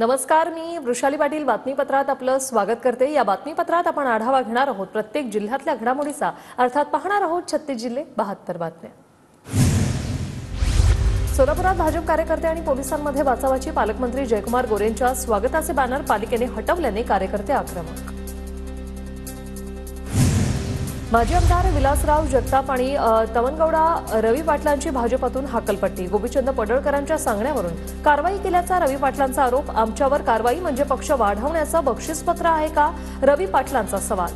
नमस्कार, मी वृषाली पाटील बातमीपत्रात आपलं स्वागत करते। या बातमीपत्रात आपण आढावा घेणार आहोत प्रत्येक जिल्ह्यातल्या घडामोडीचा, अर्थात पाहणार आहोत 36 जिल्हे 72 बातम्या। सोलापुरात भाजप कार्यकर्ते आणि पोलिसांमध्ये वाचावाची। पालकमंत्री जयकुमार गोरेंच्या स्वागताचे बॅनर पालिकेने हटवल्याने कार्यकर्ते आक्रमक। माजी आमदार विलासराव जगताप आणि तवनगौडा रवी पाटलांची भाजपातून हाकलपट्टी। गोपीचंद पडळकरांच्या सांगण्यावरून कारवाई केल्याचा रवी पाटलांचा आरोप। आमच्यावर कारवाई म्हणजे पक्ष वाढवण्याचं बक्षीसपत्र आहे का, रवी पाटलांचा सवाल।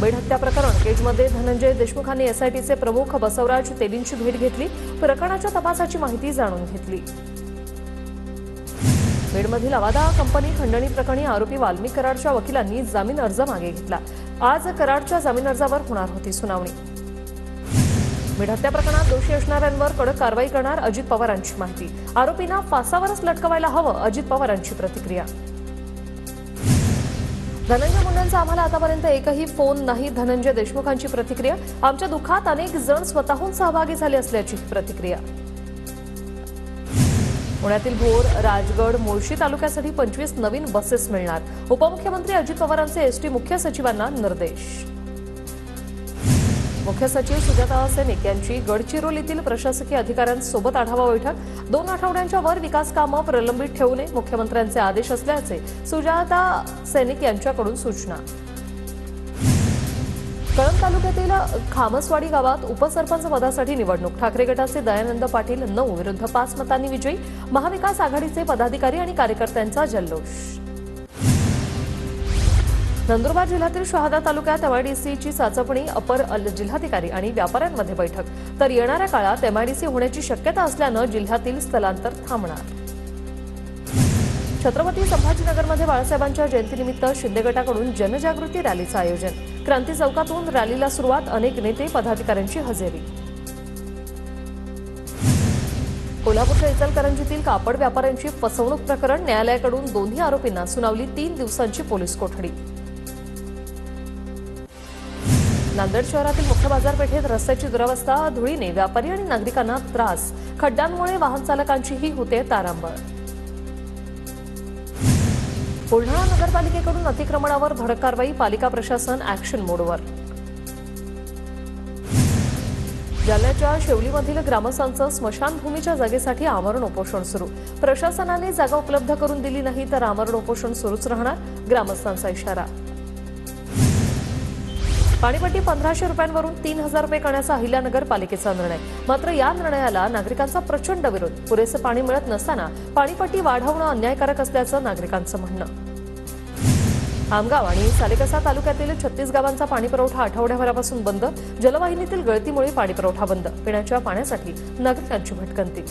बीड हत्या प्रकरण केजमध्ये धनंजय देशमुखांनी एसआयटीचे प्रमुख बसवराज तेलींची भेट घेतली। प्रकरणाच्या तपासाची माहिती जाणून घेतली। बीडमधील अवादा कंपनी खंडणी प्रकरणी आरोपी वाल्मिक कराडच्या वकिलांनी जामीन अर्ज मागे घेतला। आज कराडच्या जामीन अर्जावर होणार होती सुनावणी। बीड हत्या प्रकरणात दोषी असणाऱ्यांवर कडक कारवाई करणार, अजित पवारांची माहिती। आरोपींना फासावरच लटकवायला हवं, अजित पवारांची प्रतिक्रिया। धनंजय मुंडेंचा आम्हाला आतापर्यंत एकही फोन नाही, धनंजय देशमुखांची प्रतिक्रिया। आमच्या दुःखात अनेक जण स्वतःहून सहभागी झाले असल्याची प्रतिक्रिया। पुण्यातील भोर, राजगड, मुळशी तालुक्यासाठी 25 नवीन बसेस मिळणार। उपमुख्यमंत्री अजित पवारांचे एसटी मुख्य सचिवांना निर्देश। मुख्य सचिव सुजाता सैनिक यांची गडचिरोलीतील प्रशासकीय अधिकाऱ्यांसोबत आढावा बैठक। 2 आठवड्यांच्या वर विकास कामं प्रलंबित ठेवू नये, मुख्यमंत्र्यांचे आदेश असल्याचे सुजाता सैनिक यांच्याकडून सूचना। कळंब तालुक्यातील खामसवाडी गावात उपसरपंच पदासाठी निवडणूक। ठाकरे गटाचे दयानंद पाटील 9 विरुद्ध 5 मतांनी विजयी। महाविकास आघाडीचे पदाधिकारी आणि कार्यकर्त्यांचा जल्लोष। नंदुरबार जिल्ह्यातील शहादा तालुक्यात एमआयडीसीची चाचपणी। अपर जिल्हाधिकारी आणि व्यापाऱ्यांमध्ये बैठक। तर येणाऱ्या काळात एमआयडीसी होण्याची शक्यता असल्यानं जिल्ह्यातील स्थलांतर थांबणार। छत्रपती संभाजीनगरमध्ये बाळासाहेबांच्या जयंतीनिमित्त शिंदे गटाकडून जनजागृती रॅलीचं आयोजन। क्रांती चौकातून रॅलीला सुरुवात, अनेक नेते पदाधिकाऱ्यांची हजेरी। कोल्हापूरच्या इचलकरंजीतील कापड व्यापाऱ्यांची फसवणूक प्रकरण, न्यायालयाकडून दोन्ही आरोपींना सुनावली 3 दिवसांची पोलीस कोठडी। नांदेड शहरातील मुख्य बाजारपेठेत रस्त्याची दुरावस्था, धुळीने व्यापारी आणि नागरिकांना त्रास। खड्ड्यांमुळे वाहन चालकांचीही होते तारांबळ। बुलढाणा नगरपालिकेकडून अतिक्रमणावर धडक कारवाई, पालिका प्रशासन ॲक्शन मोडवर। जालन्याच्या शेवलीमधील ग्रामस्थांचं स्मशानभूमीच्या जागेसाठी आमरण उपोषण सुरू। प्रशासनाने जागा उपलब्ध करून दिली नाही तर आमरण उपोषण सुरूच राहणार, ग्रामस्थांचा इशारा। पाणीपट्टी 1500 रुपयांवरून 3000 रुपये करण्याचा अहिल्यानगर पालिकेचा निर्णय। मात्र या निर्णयाला नागरिकांचा प्रचंड विरोध। पुरेसे पाणी मिळत नसताना पाणीपट्टी वाढवणं अन्यायकारक असल्याचं नागरिकांचं म्हणणं। आमगाव आणि सालेकसा तालुक्यातील 36 गावांचा पाणीपुरवठा आठवड्याभरापासून बंद। जलवाहिनीतील गळतीमुळे पाणीपुरवठा बंद, पिण्याच्या पाण्यासाठी नागरिकांची भटकंती।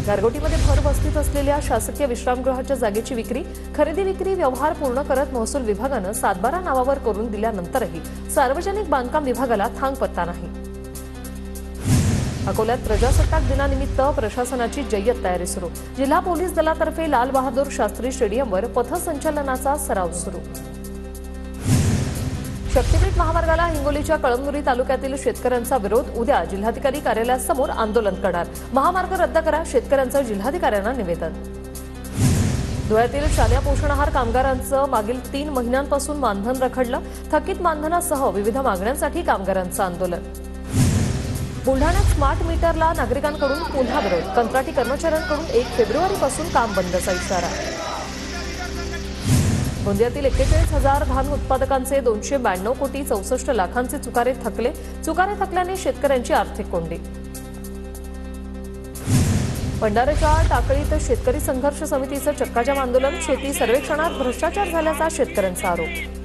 गारगोटीमध्ये भर वस्तीत असलेल्या शासकीय विश्रामगृहाच्या जागेची विक्री, खरेदी विक्री व्यवहार पूर्ण करत महसूल विभागानं 7/12 नावावर करून दिल्यानंतरही सार्वजनिक बांधकाम विभागाला थांगपत्ता नाही। अकोल्यात प्रजासत्ताक दिनानिमित्त प्रशासनाची जय्यत तयारी सुरू। जिल्हा पोलीस दलातर्फे लाल बहादूर शास्त्री स्टेडियमवर पथसंचलनाचा सराव सुरू। शक्तीपीठ महामार्गाला हिंगोलीच्या कळमनुरी तालुक्यातील शेतकऱ्यांचा विरोध। उद्या जिल्हाधिकारी कार्यालयासमोर आंदोलन करणार। महामार्ग रद्द करा, शेतकऱ्यांचं जिल्हाधिकाऱ्यांना निवेदन। धुळ्यातील शालेय पोषण आहार कामगारांचं मागील 3 महिन्यांपासून मानधन रखडलं। थकीत मानधनासह विविध मागण्यांसाठी कामगारांचं आंदोलन। बुलढाण्यात स्मार्ट मीटरला नागरिकांकडून पुन्हा विरोध। कंत्राटी कर्मचाऱ्यांकडून 1 फेब्रुवारीपासून काम बंदचा इशारा। गोंदियातील 41,000 धान उत्पादकांचे 292 कोटी 64 लाखांचे चुकारे थकले। चुकारे थकल्याने शेतकऱ्यांची आर्थिक कोंडी। भंडाऱ्याच्या टाकळीत शेतकरी संघर्ष समितीचं चक्काजाम आंदोलन। शेती सर्वेक्षणात भ्रष्टाचार झाल्याचा शेतकऱ्यांचा आरोप।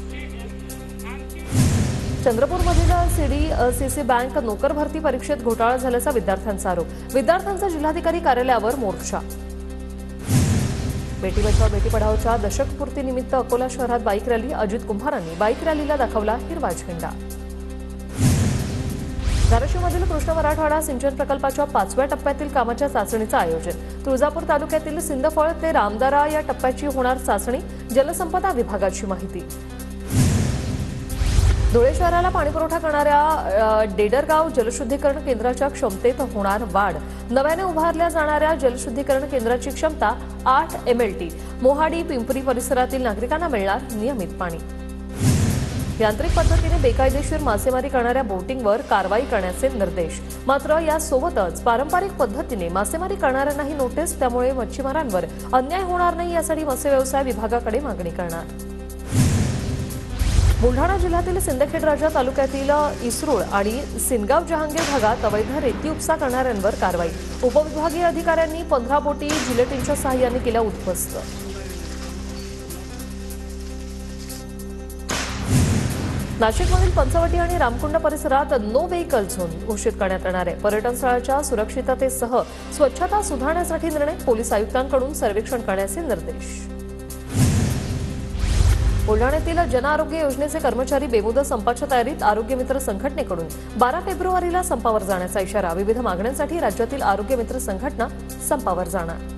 चंद्रपूरमधील सीडीसीसी बँक नोकर भरती परीक्षेत घोटाळा झाल्याचा विद्यार्थ्यांचा आरोप। विद्यार्थ्यांचा जिल्हाधिकारी कार्यालयावर मोर्चा। बेटी बचाओ बेटी पढाओच्या दशकपूर्तीनिमित्त अकोला शहरात बाईक रॅली। अजित कुंभारांनी बाईक रॅलीला दाखवला हिरवा झेंडा। धाराशिवमधील कृष्ण मराठवाडा सिंचन प्रकल्पाच्या 5व्या टप्प्यातील कामाच्या चाचणीचं आयोजन। तुळजापूर तालुक्यातील सिंदफळ ते रामदारा या टप्प्याची होणार चाचणी, जलसंपदा विभागाची माहिती। धुळे शहराला पाणीपुरवठा करणाऱ्या डेडरगाव जलशुद्धीकरण केंद्राच्या क्षमतेत होणार वाढ। नव्याने उभारल्या जाणाऱ्या जलशुद्धीकरण केंद्राची क्षमता 8 MLT। मोहाडी पिंपरी परिसरातील नागरिकांना मिळणार नियमित पाणी। यांत्रिक पद्धतीने बेकायदेशीर मासेमारी करणाऱ्या बोटिंगवर कारवाई करण्याचे निर्देश। मात्र यासोबतच पारंपरिक पद्धतीने मासेमारी करणाऱ्यांनाही नोटीस। त्यामुळे मच्छीमारांवर अन्याय होणार नाही यासाठी मत्स्य व्यवसाय विभागाकडे मागणी करणार। बुलढाणा जिल्ह्यातील सिंदखेडराजा तालुक्यातील इसरूळ आणि सिनगाव जहांगीर भागात अवैध रेती उपसा करणाऱ्यांवर कारवाई। उपविभागीय अधिकाऱ्यांनी 15 बोटी जिलेटिनच्या सहाय्याने केल्या उद्ध्वस्त। नाशिकमधील पंचवटी आणि रामकुंड परिसरात नो व्हेकल झोन घोषित करण्यात येणार आहे। पर्यटन स्थळाच्या सुरक्षिततेसह स्वच्छता सुधारण्यासाठी निर्णय। पोलीस आयुक्तांकडून सर्वेक्षण करण्याचे निर्देश। बुलढाण्यातील जन आरोग्य योजनेचे कर्मचारी बेमुदत संपाच्या तयारीत। आरोग्य मित्र संघटनेकडून 12 फेब्रुवारीला संपावर जाण्याचा इशारा। विविध मागण्यांसाठी राज्यातील आरोग्य मित्र संघटना संपावर जाणार।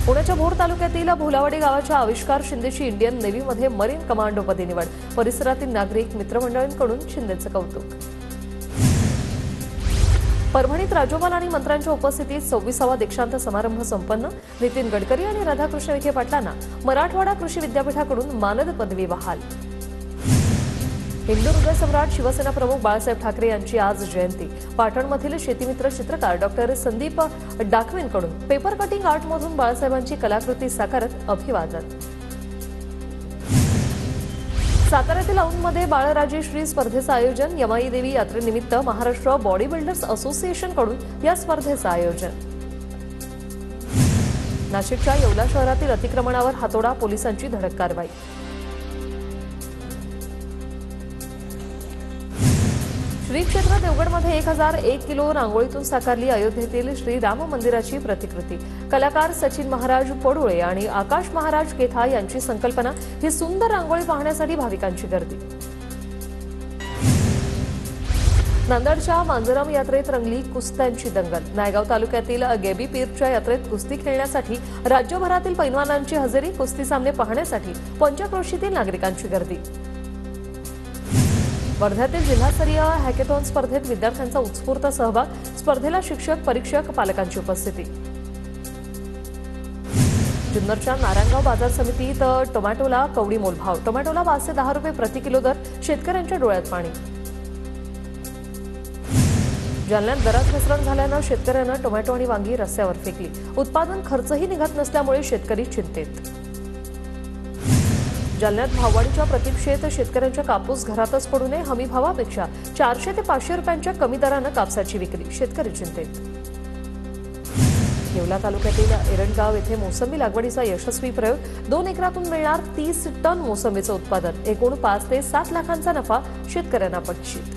पुण्याच्या भोर तालुक्यातील भोलावाडी गावाच्या आविष्कार शिंदेची इंडियन नेव्हीमध्ये मरीन कमांडोपदी निवड। परिसरातील नागरिक मित्रमंडळांकडून शिंदेचे कौतुक। परभणीत राज्यपाल आणि मंत्र्यांच्या उपस्थितीत 26वा दीक्षांत समारंभ संपन्न। नितीन गडकरी आणि राधाकृष्ण विखे पाटलांना मराठवाडा कृषी विद्यापीठाकडून मानद पदवी बहाल। हिंदू हृदय सम्राट शिवसेना प्रमुख बाळासाहेब ठाकरे यांची आज जयंती। पाटणमधील शेतीमित्र चित्रकार डॉक्टर संदीप डाकवींकडून पेपर कटिंग आर्टमधून बाळासाहेबांची कलाकृती साकारत अभिवादन। साताऱ्यातील औंधमध्ये बाळराजेश्री स्पर्धेचं आयोजन। यमाई देवी यात्रेनिमित्त महाराष्ट्र बॉडी बिल्डर्स असोसिएशनकडून या स्पर्धेचं आयोजन। नाशिकच्या येवला शहरातील अतिक्रमणावर हातोडा, पोलिसांची धडक कारवाई। श्री क्षेत्र देवगडमध्ये 1001 किलो रांगोळीतून साकारली अयोध्येतील श्रीराम मंदिराची प्रतिकृती। कलाकार सचिन महाराज पडोळे आणि आकाश महाराज केथा यांची संकल्पना। ही सुंदर रांगोळी पाहण्यासाठी भाविकांची गर्दी। नांदेडच्या मांजरम यात्रेत रंगली कुस्त्यांची दंगल। नायगाव तालुक्यातील गेबी पीरच्या यात्रेत कुस्ती खेळण्यासाठी राज्यभरातील पैलवानांची हजेरी। कुस्ती सामने पाहण्यासाठी पंचक्रोशीतील नागरिकांची गर्दी। वर्ध्यातील जिल्हास्तरीय हॅकेथॉन स्पर्धेत विद्यार्थ्यांचा उत्स्फूर्त सहभाग। स्पर्धेला शिक्षक, परीक्षक, पालकांची उपस्थिती। जुन्नरच्या नारायणगाव बाजार समितीत टोमॅटोला कवडी मोलभाव। टोमॅटोला 5 ते 10 रुपये प्रति किलो दर। शेतकऱ्यांच्या डोळ्यात पाणी। जालन्यात दरात घसरण झाल्यानं शेतकऱ्यांना टोमॅटो आणि वांगी रस्त्यावर फेकली। उत्पादन खर्चही निघत नसल्यामुळे शेतकरी चिंतेत। जालन्यात भाववाढीच्या प्रतीक्षेत शेतकऱ्यांच्या कापूस घरातच पडू नये। हमी भावापेक्षा 400 ते 500 रुपयांच्या कमी दरानं कापसाची विक्री। शेतकरी चिंतेत। येवला तालुक्यातील एरंडगाव येथे मोसंबी लागवडीचा यशस्वी प्रयोग। 2 एकरातून मिळणार 30 टन मोसंबीचं उत्पादन। एकूण 5 ते 7 लाखांचा नफा शेतकऱ्यांना अपेक्षित।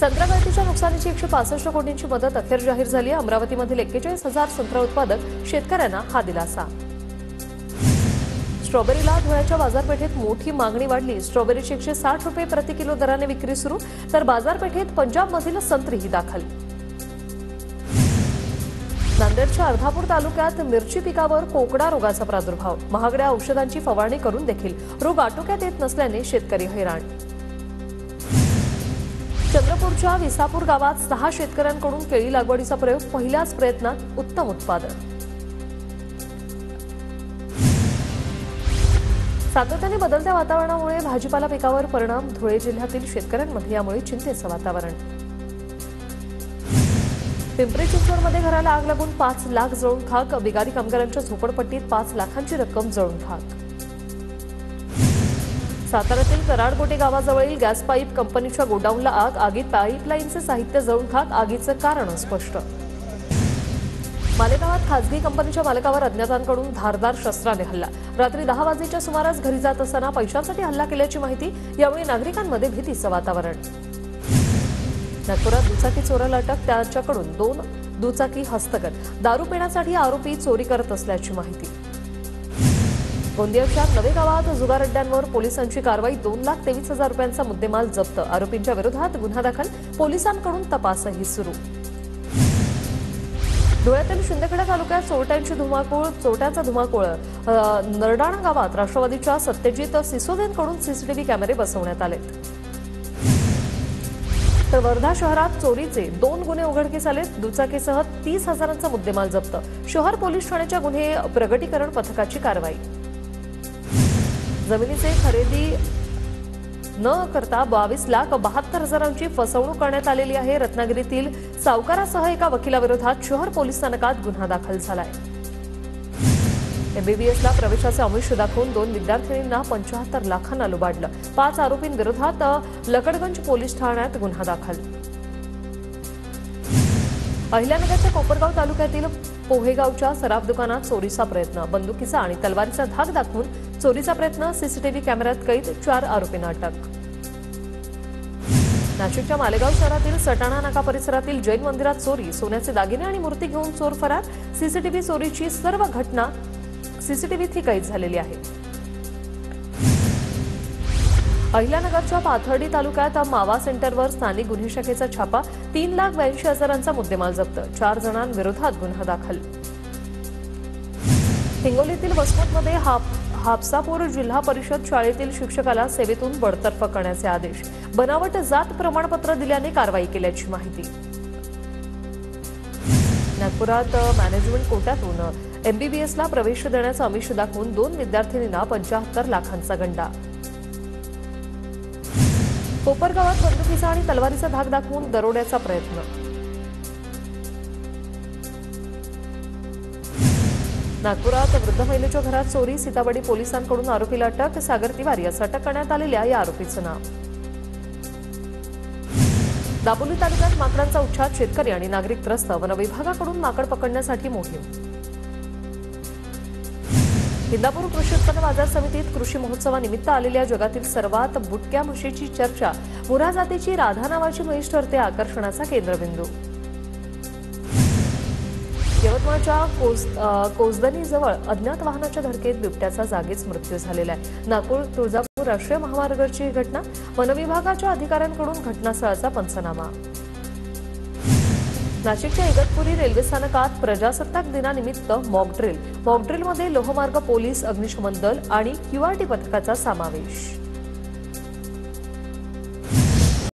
संत्रा गळतीच्या नुकसानीची 165 कोटींची मदत अखेर जाहीर झाली। अमरावतीमधील 41,000 संत्रा उत्पादक शेतकऱ्यांना हा दिलासा। स्ट्रॉबेरीला धुळ्याच्या बाजारपेठेत मोठी मागणी वाढली। स्ट्रॉबेरीची 160 रुपये प्रति किलो दराने विक्री सुरू। तर बाजारपेठेत पंजाबमधील संत्रीही दाखल। नांदेडच्या अर्धापूर तालुक्यात मिरची पिकावर कोकडा रोगाचा प्रादुर्भाव। महागड्या औषधांची फवारणी करून देखील रोग आटोक्यात येत नसल्याने शेतकरी हैराण। चंद्रपूरच्या विसापूर गावात 6 शेतकऱ्यांकडून केळी लागवडीचा प्रयोग। पहिल्याच प्रयत्नात उत्तम उत्पादन। सातत्याने बदलत्या वातावरणामुळे भाजीपाला पिकावर परिणाम। धुळे जिल्ह्यातील शेतकऱ्यांमध्ये यामुळे चिंतेचं वातावरण। पिंपरी चिंचवडमध्ये घराला आग लागून 5 लाख जळून खाक। बिगारी कामगारांच्या झोपडपट्टीत 5 लाखांची रक्कम जळून खाक। साताऱ्यातील कराडकोटे गावाजवळील गॅस पाईप कंपनीच्या गोडाऊनला आग। आगीत पाईपलाईनचे साहित्य जळून खाक। आगीचं कारण स्पष्ट। मालेगावात खासगी कंपनीच्या मालकावर अज्ञातांकडून धारदार शस्त्राने हल्ला। रात्री 10 वाजेच्या सुमारास घरी जात असताना पैशांसाठी हल्ला केल्याची माहिती। यावेळी नागरिकांमध्ये भीतीचं वातावरण। नागपुरात दुचाकी चोराला अटक। त्याच्याकडून 2 दुचाकी हस्तगत। दारू पिण्यासाठी आरोपी चोरी करत असल्याची माहिती। गोंदियाच्या नवे गावात जुगार अड्ड्यांवर पोलिसांची कारवाई। 2,23,000 रुपयांचा मुद्देमाल जप्त। आरोपींच्या विरोधात गुन्हा दाखल। पोलिसांकडून तपासही सुरू। धुळ्यातील शिंदखेडा तालुक्यात चोरट्याचा धुमाकूळ नरडाणा गावात राष्ट्रवादीच्या सत्यजित सिसोदेंकडून सीसीटीव्ही कॅमेरे बसवण्यात आले। तर वर्धा शहरात चोरीचे 2 गुन्हे उघडकीस आले। दुचाकीसह 30,000चा मुद्देमाल जप्त। शहर पोलीस ठाण्याच्या गुन्हे प्रगटीकरण पथकाची कारवाई। जमिनीचे खरेदी न करता 22,72,000ची फसवणूक करण्यात आलेली आहे। रत्नागिरीतील सावकारासह एका वकिलाविरोधात शहर पोलीस स्थानकात गुन्हा दाखल झालाय। एमबीबीएसला प्रवेशाचे आमिष दाखवून 2 विद्यार्थिनींना 75 लाखांना लुबाडलं। 5 आरोपींविरोधात लकडगंज पोलीस ठाण्यात गुन्हा दाखल। अहिल्यानगरच्या कोपरगाव तालुक्यातील पोहेगावच्या सराफ दुकानात चोरीचा प्रयत्न। बंदुकीचा आणि तलवारीचा धाक दाखवून चोरीचा प्रयत्न। सीसीटीव्ही कॅमेऱ्यात कैद। 4 आरोपींना अटक। नाशिकच्या मालेगाव शहरातील सटाणा नाका परिसरातील जैन मंदिरात चोरी। सोन्याचे दागिने आणि मूर्ती घेऊन चोर फरार। सीसीटीव्ही चोरीची सर्व घटना सीसीटीव्हीत कैद झालेली आहे। अहिल्यानगरच्या पाथर्डी तालुक्यात मावा सेंटरवर स्थानिक गुन्हे शाखेचा छापा। 3,82,000चा मुद्देमाल जप्त। 4 जणांविरोधात गुन्हा दाखल। हिंगोलीतील वसमतमध्ये हापसापूर जिल्हा परिषद शाळेतील शिक्षकाला सेवेतून बडतर्फ करण्याचे आदेश। बनावट जात प्रमाणपत्र दिल्याने कारवाई केल्याची माहिती। नागपुरात मॅनेजमेंट कोट्यातून एमबीबीएसला प्रवेश देण्याचा आमिष दाखवून 2 विद्यार्थिनींना 75 लाखांचा गंडा। कोपरगावात बंदुकीचा आणि तलवारीचा धाक दाखवून दरोड्याचा प्रयत्न। नागपुरात वृद्ध महिलेच्या घरात चोरी। सीताबडी पोलिसांकडून आरोपीला अटक। सागर तिवारी असं अटक करण्यात आलेल्या या आरोपीचं नाव। दापोली तालुक्यात माकडांचा उच्छाद। शेतकरी आणि नागरिक त्रस्त। वनविभागाकडून माकड पकडण्यासाठी मोहीम। इंदापूर कृषी उत्पन्न बाजार समितीत कृषी महोत्सवानिमित्त आलेल्या जगातील सर्वात बुटक्या म्हशीची चर्चा। मुरा जातीची राधा नावाची म्हैस ठरते आकर्षणाचा केंद्रबिंदू। यवतमाळच्या कोसदनीजवळ अज्ञात वाहनाच्या धडकेत बिबट्याचा जागीच मृत्यू झालेला आहे। नागपूर तुळजापूर राष्ट्रीय महामार्गावरची ही घटना। वनविभागाच्या अधिकाऱ्यांकडून घटनास्थळाचा पंचनामा। नाशिकच्या इगतपुरी रेल्वे स्थानकात प्रजासत्ताक दिनानिमित्त मॉक ड्रिलमध्ये लोहमार्ग पोलीस, अग्निशमन दल आणि क्यूआरटी पथकाचा समावेश।